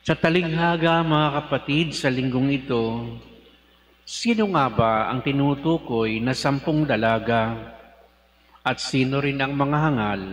Sa talinghaga, mga kapatid, sa linggong ito, sino nga ba ang tinutukoy na 10 dalaga at sino rin ang mga hangal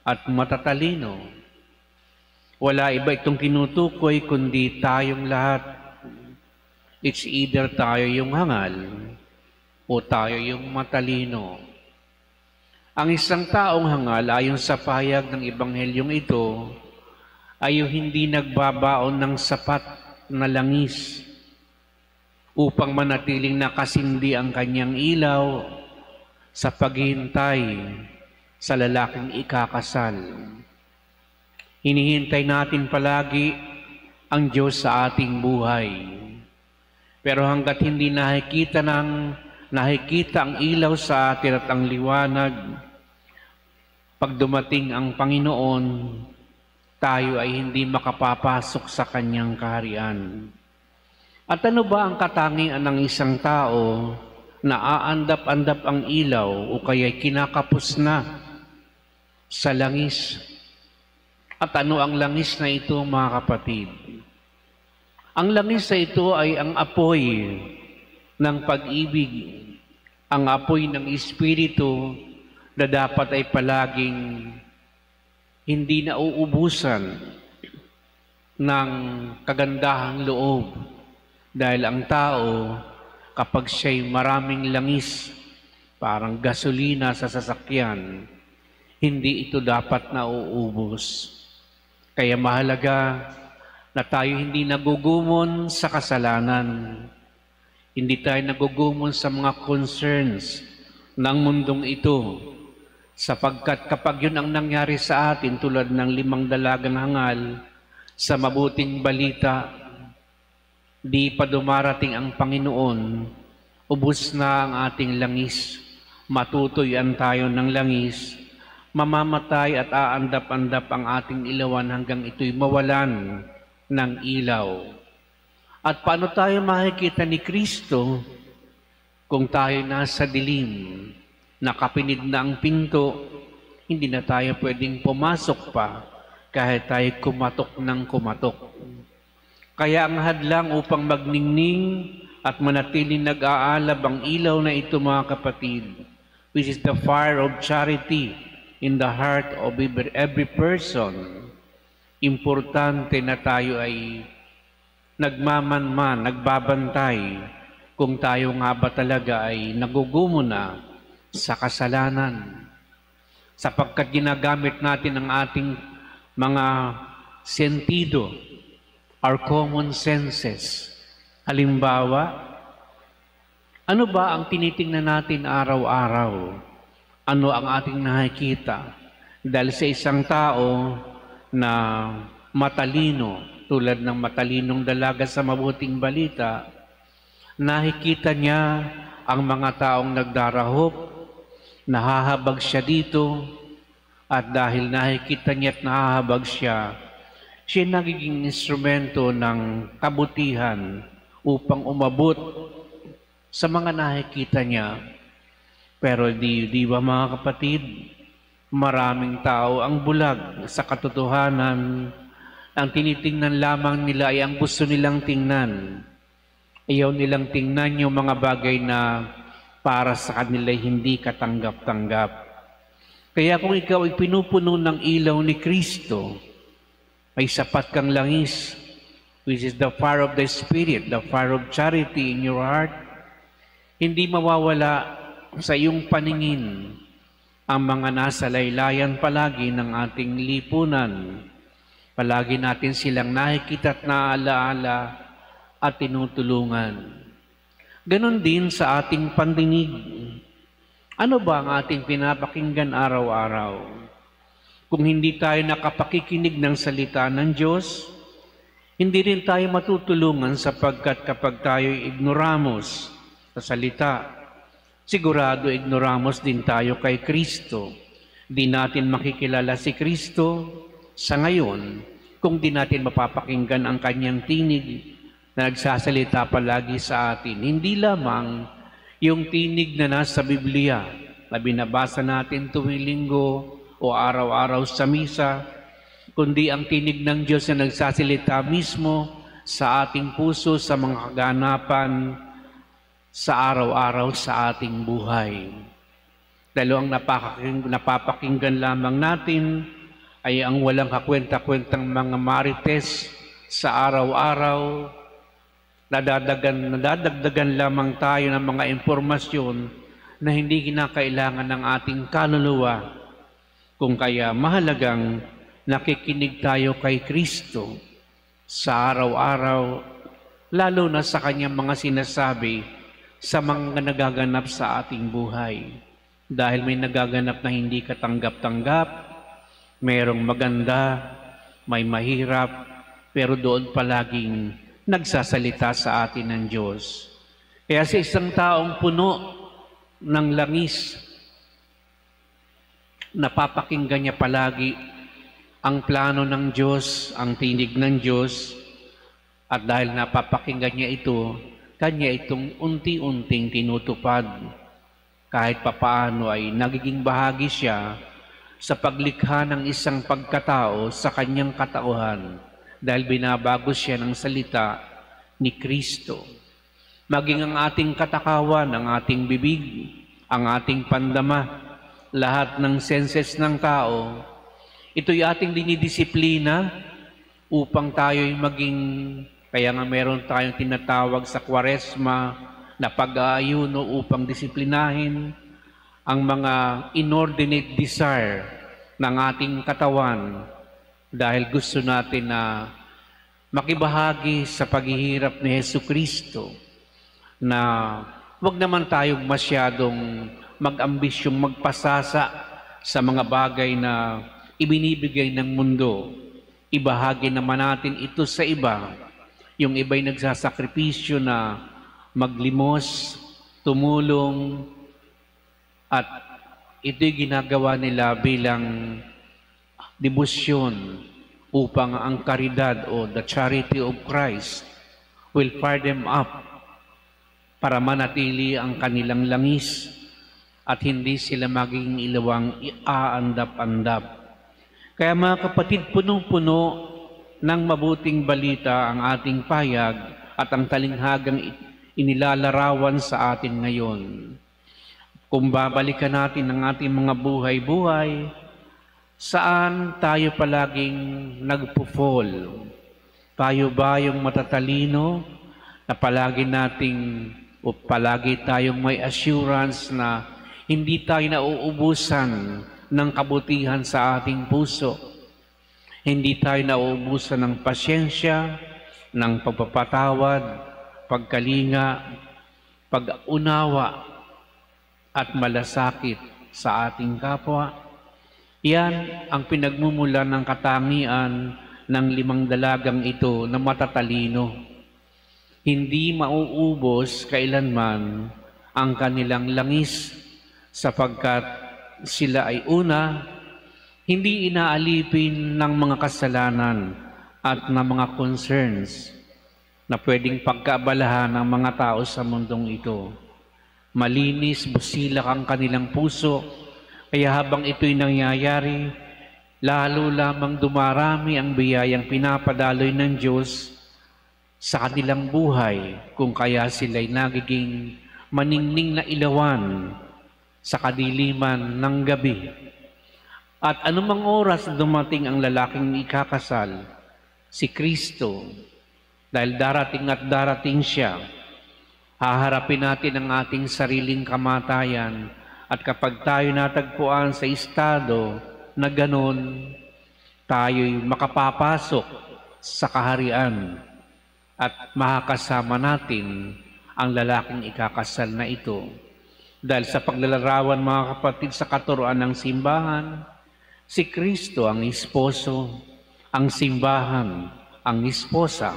at matatalino? Wala iba itong tinutukoy kundi tayong lahat. It's either tayo yung hangal o tayo yung matalino. Ang isang taong hangal ayon sa pahayag ng Ebanghelyong ito ay yung hindi nagbabaon ng sapat na langis upang manatiling nakasindi ang kanyang ilaw sa paghihintay sa lalaking ikakasal. Hinihintay natin palagi ang Diyos sa ating buhay. Pero hanggat hindi nakikita ang ilaw sa atin at ang liwanag, pag dumating ang Panginoon, tayo ay hindi makapapasok sa kanyang kaharian. At ano ba ang katangian ng isang tao na aandap-andap ang ilaw o kaya'y kinakapos na sa langis? At ano ang langis na ito, mga kapatid? Ang langis na ito ay ang apoy ng pag-ibig, ang apoy ng Espiritu na dapat ay palaging hindi nauubusan ng kagandahang loob. Dahil ang tao, kapag siya'y maraming langis, parang gasolina sa sasakyan, hindi ito dapat nauubos. Kaya mahalaga na tayo hindi nagugumon sa kasalanan. Hindi tayo nagugumon sa mga concerns ng mundong ito. Sapagkat kapag yun ang nangyari sa atin tulad ng 5 dalagang hangal sa mabuting balita, di pa dumarating ang Panginoon, ubos na ang ating langis, matutuyan tayo ng langis, mamamatay at aandap-andap ang ating ilawan hanggang ito'y mawalan ng ilaw. At paano tayo makikita ni Kristo kung tayo nasa dilim, nakapinig na ang pinto, hindi na tayo pwedeng pumasok pa kahit tayo kumatok ng kumatok. Kaya ang hadlang upang magningning at manatiling nag-aalab ang ilaw na ito, mga kapatid, which is the fire of charity in the heart of every person, importante na tayo ay nagmamanman, nagbabantay kung tayo nga ba talaga ay nagugumo na sa kasalanan. Sapagkat ginagamit natin ang ating mga sentido, our common senses. Halimbawa, ano ba ang tinitingnan natin araw-araw? Ano ang ating nakikita? Dahil sa isang tao na matalino, tulad ng matalinong dalaga sa mabuting balita, nakikita niya ang mga taong nagdarahop, nahahabag siya dito, at dahil nakikita niya at nahahabag siya nagiging instrumento ng kabutihan upang umabot sa mga nakikita niya. Pero di ba, mga kapatid, maraming tao ang bulag sa katotohanan. Ang tinitingnan lamang nila ay ang gusto nilang tingnan. Ayaw nilang tingnan yung mga bagay na para sa kanila hindi katanggap-tanggap. Kaya kung ikaw ay pinupuno ng ilaw ni Kristo, may sapat kang langis, which is the fire of the Spirit, the fire of charity in your heart, hindi mawawala sa iyong paningin ang mga nasa laylayan palagi ng ating lipunan. Palagi natin silang nakikita at naaalaala at tinutulungan. Ganon din sa ating pandinig. Ano ba ang ating pinapakinggan araw-araw? Kung hindi tayo nakapakikinig ng salita ng Diyos, hindi rin tayo matutulungan sapagkat kapag tayo ignoramos sa salita, sigurado ignoramos din tayo kay Kristo. Di natin makikilala si Kristo sa ngayon kung di natin mapapakinggan ang kanyang tinig na nagsasalita palagi sa atin. Hindi lamang yung tinig na nasa Biblia na binabasa natin tuwing linggo o araw-araw sa misa, kundi ang tinig ng Diyos na nagsasalita mismo sa ating puso, sa mga kaganapan, sa araw-araw sa ating buhay. Dahil ang napapakinggan lamang natin ay ang walang kakwenta-kwentang mga marites sa araw-araw. Nadadagdagan lamang tayo ng mga impormasyon na hindi kinakailangan ng ating kaluluwa. Kung kaya mahalagang nakikinig tayo kay Kristo sa araw-araw, lalo na sa kanyang mga sinasabi sa mga nagaganap sa ating buhay. Dahil may nagaganap na hindi katanggap-tanggap, mayroong maganda, may mahirap, pero doon palaging nagsasalita sa atin ng Diyos. Kaya sa isang taong puno ng langis, napapakinggan niya palagi ang plano ng Diyos, ang tinig ng Diyos, at dahil napapakinggan niya ito, kanya itong unti-unting tinutupad. Kahit papaano ay nagiging bahagi siya sa paglikha ng isang pagkatao sa kanyang katauhan dahil binabago siya ng salita ni Kristo. Maging ang ating katakawan, ang ating bibig, ang ating pandama, lahat ng senses ng tao, ito'y ating dinidisiplina upang tayo'y maging, kaya nga meron tayong tinatawag sa Kwaresma na pag-aayuno upang disiplinahin ang mga inordinate desire ng ating katawan dahil gusto natin na makibahagi sa paghihirap ni Jesucristo na huwag naman tayong masyadong mag-ambisyong magpasasa sa mga bagay na ibinibigay ng mundo. Ibahagi naman natin ito sa iba. Yung iba'y nagsasakripisyo na maglimos, tumulong, at ito'y ginagawa nila bilang debosyon upang ang karidad o the charity of Christ will fire them up para manatili ang kanilang langis at hindi sila maging ilawang iaandap-andap. Kaya mga kapatid, punong-puno ng mabuting balita ang ating payag at ang talinghagang inilalarawan sa atin ngayon. Kung babalikan natin ang ating mga buhay-buhay, saan tayo palaging nagpo-fall? Tayo ba yung matatalino na palagi tayong may assurance na hindi tayo nauubusan ng kabutihan sa ating puso? Hindi tayo nauubusan ng pasyensya, ng pagpapatawad, pagkalinga, pag-unawa, at malasakit sa ating kapwa? Yan ang pinagmumula ng katangian ng 5 dalagang ito na matatalino. Hindi mauubos kailanman ang kanilang langis sapagkat sila ay una, hindi inaalipin ng mga kasalanan at ng mga concerns na pwedeng pagkaabalahan ng mga tao sa mundong ito. Malinis, busilak ang kanilang puso, kaya habang ito'y nangyayari, lalo lamang dumarami ang biyayang pinapadaloy ng Diyos sa kanilang buhay, kung kaya sila'y nagiging maningning na ilawan sa kadiliman ng gabi. At anumang oras na dumating ang lalaking ikakasal, si Kristo, dahil darating at darating siya, haharapin natin ang ating sariling kamatayan at kapag tayo natagpuan sa estado na ganon, tayo'y makapapasok sa kaharian at makakasama natin ang lalaking ikakasal na ito. Dahil sa paglalarawan, mga kapatid, sa katuruan ng simbahan, si Kristo ang esposo, ang simbahan ang esposa.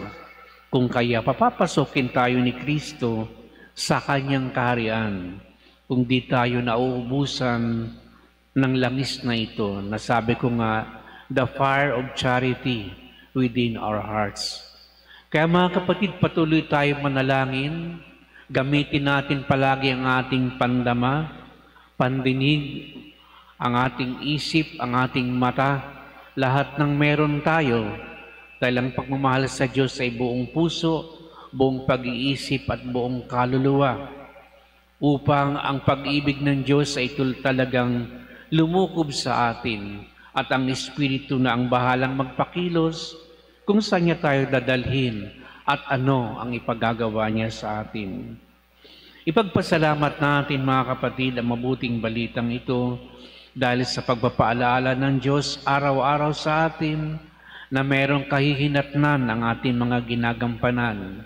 Kung kaya papapasokin tayo ni Kristo sa kanyang kaharian, kung di tayo nauubusan ng langis na ito, na sabi ko nga, the fire of charity within our hearts. Kaya mga kapatid, patuloy tayo manalangin, gamitin natin palagi ang ating pandama, pandinig, ang ating isip, ang ating mata, lahat ng meron tayo dahil ang pagmamahal sa Diyos ay buong puso, buong pag-iisip at buong kaluluwa upang ang pag-ibig ng Diyos ay talagang lumukob sa atin at ang Espiritu na ang bahalang magpakilos kung saan niya tayo dadalhin at ano ang ipagagawa niya sa atin. Ipagpasalamat natin mga kapatid ang mabuting balitang ito dahil sa pagpapaalaala ng Diyos araw-araw sa atin na mayroong kahihinatnan ang ating mga ginagampanan.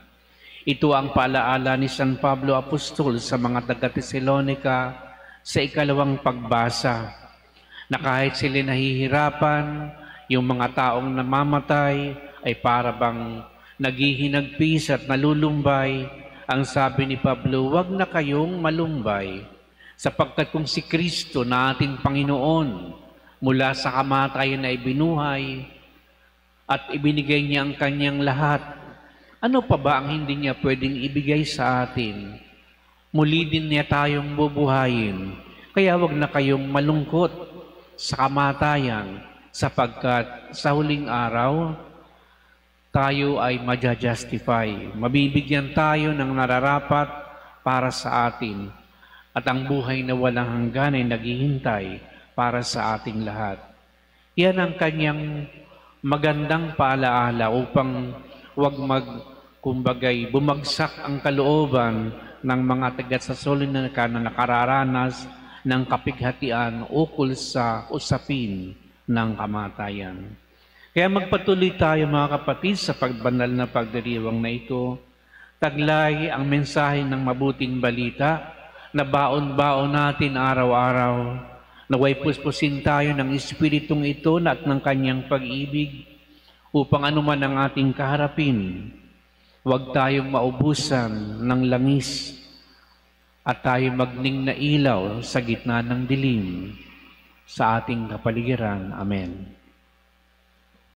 Ito ang paalaala ni San Pablo Apostol sa mga taga-Tesalonica sa ikalawang pagbasa, na kahit sila nahihirapan, yung mga taong namamatay ay para bang naghihinagpis at nalulumbay. Ang sabi ni Pablo, huwag na kayong malumbay, sapagkat kung si Kristo na ating Panginoon mula sa kamatayan na ibinuhay at ibinigay niya ang kanyang lahat, ano pa ba ang hindi niya pwedeng ibigay sa atin? Muli din niya tayong bubuhayin, kaya huwag na kayong malungkot sa kamatayan, sapagkat sa huling araw, tayo ay maja-justify. Mabibigyan tayo ng nararapat para sa atin at ang buhay na walang hanggan ay naghihintay para sa ating lahat. Yan ang kanyang magandang paalaala upang huwag bumagsak ang kalooban ng mga taga-Tesalonica na nakararanas ng kapighatian ukol sa usapin ng kamatayan. Kaya magpatuloy tayo mga kapatid sa pagbanal na pagdiriwang na ito. Taglay ang mensahe ng mabuting balita na baon-baon natin araw-araw. Naway puspusin tayo ng Espiritong ito at ng kanyang pag-ibig upang anuman ang ating kaharapin, huwag tayong maubusan ng langis at tayo magning na ilaw sa gitna ng dilim sa ating kapaligiran. Amen.